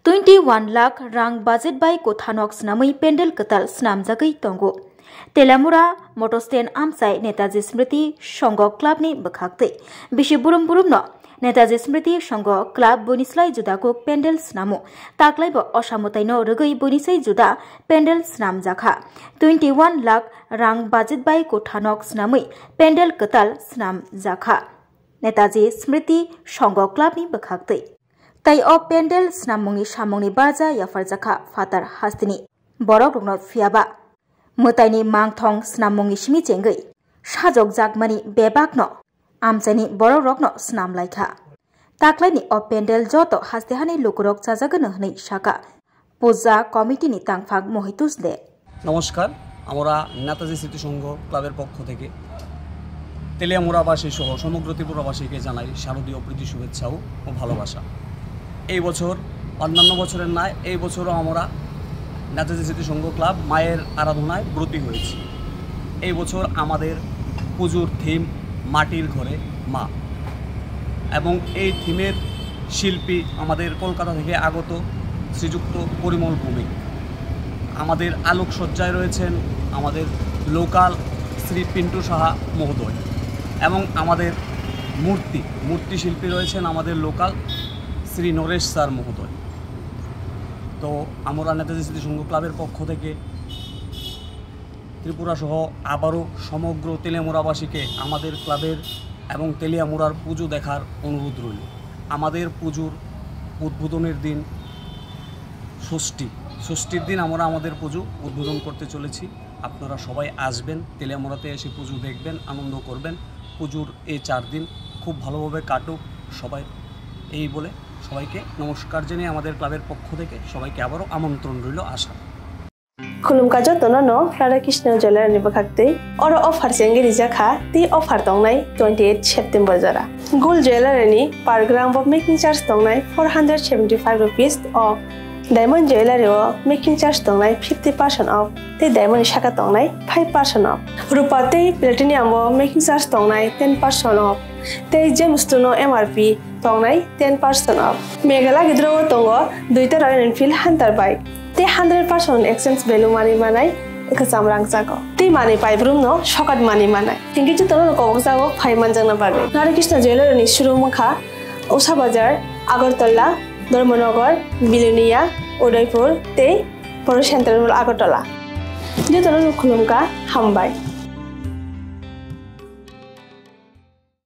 21 लाख रां बाजेट बाय कोथानक स्नामै पेन्डेल कताल स्नामजागै तंगो तेलामुरा मटो स्टेन आमसाय नेताजी स्मृति संघ क्लाबनि बखाक्तै बिसि बुरुम बुरुमनो नेताजी स्मृति संघ क्लाब बनिस्लाय जुदाको पेन्डेल स्नामु ताक्लाइबो असामताइनो रगै बनिसै जुदा पेन्डेल स्नामजाखा 21 लाख रां बाजेट बाय कोथानक स्नामै पेन्डेल कताल स्नामजाखा नेताजी स्मृति संघ क्लाबनि बखाक्तै ताई अ पेन्डेल स्नामुंनि सामुंनि बाजा याफारजाखा फातार हास्तिनि बरक रुगनो फियाबा मोताइनि मांथं स्नामुंनि सिमि चेंगै साजक जागमानि बेबागनो आमचाइनि बरक रकनो स्नाम लाइखा ताक्लाइनि अ पेन्डेल जतो हास्तेहानि लुकुरक जाजागनो हनै शाखा पूजा कमिटिनि तांफाक मोहितुस दे नमस्कार আমরা নেতাজি স্মৃতি সংঘ ক্লাবের পক্ষ থেকে তেলিয়ামুড়াবাসী সহ সমগ্র ত্রিপুরাবাসীকে জানাই শারদীয় প্রীতি শুভেচ্ছা ও ভালোবাসা। এই বছর অন্যান্য বছরের ন্যায় এই বছরও আমরা নেতাজি স্মৃতি সংঘ ক্লাব মায়ের আরাধনায় ব্রতী হয়েছি। এই বছর আমাদের পুজোর থিম মাটির ঘরে মা এবং এই থিমের শিল্পী আমাদের কলকাতা থেকে আগত শ্রীযুক্ত পরিমল ভৌমিক। আমাদের আলোকসজ্জায় রয়েছেন আমাদের লোকাল শ্রী পিন্টু সাহা মহোদয় এবং আমাদের মূর্তি শিল্পী রয়েছেন আমাদের লোকাল শ্রী নরেশ স্যার মহোদয়। তো আমরা নেতাজি স্মৃতি সংঘ ক্লাবের পক্ষ থেকে ত্রিপুরা সহ আবারও সমগ্র তেলিয়ামুড়াবাসীকে আমাদের ক্লাবের এবং তেলিয়ামুড়ার পুজো দেখার অনুরোধ রইল। আমাদের পুজোর উদ্বোধনের দিন ষষ্ঠীর দিন আমরা আমাদের পুজো উদ্বোধন করতে চলেছি। আপনারা সবাই আসবেন, তেলিয়ামুড়াতে এসে পুজো দেখবেন, আনন্দ করবেন। পুজোর এই 4 দিন খুব ভালোভাবে কাটুক সবাই, এই বলে সবাইকে নমস্কার জানিয়ে আমাদের ক্লাবের পক্ষ থেকে সবাইকে আবারও আমন্ত্রণ রইল আসা। खुलुमकाजो तोनो राधाकृष्ण ज्वेलारी बखाक्तै और अफार सेंगे रिजाखा ती अफार तंगनाय 28 सेप्टेम्बर जरा gold jewellery per gram of making charge तंगनाय 475 rupees off diamond jewellery making charge तंगनाय 50% ऑफ ते डायमंड शाखा तंगनाय 5% ऑफ रुपा ते प्लेटिनियम मेकिंग चार्ज तंगनाय 10% ऑफ ते जेम्स तुनो एमआरपी तंगनाय 10% ऑफ मेघाला गिद्रो तंगो दुइटा रॉयल एनफील्ड हंटर बाइक ते 100% एक्सचेंज वैल्यू मानी मानाय एकसाम रां जागो ते माने पाइब्रुम नो शकात मानी मानाय थिंकि जो तनो को जागो 5 मान जंगना बागे राधाकृष्ण ज्वेलारी नि शुरू मुखा उषा बाजार आगरतला धर्मनगर बिलुनिया उदयपुर ते परो सेंट्रल आगरतला जो तनो खुलुमका हामबाय।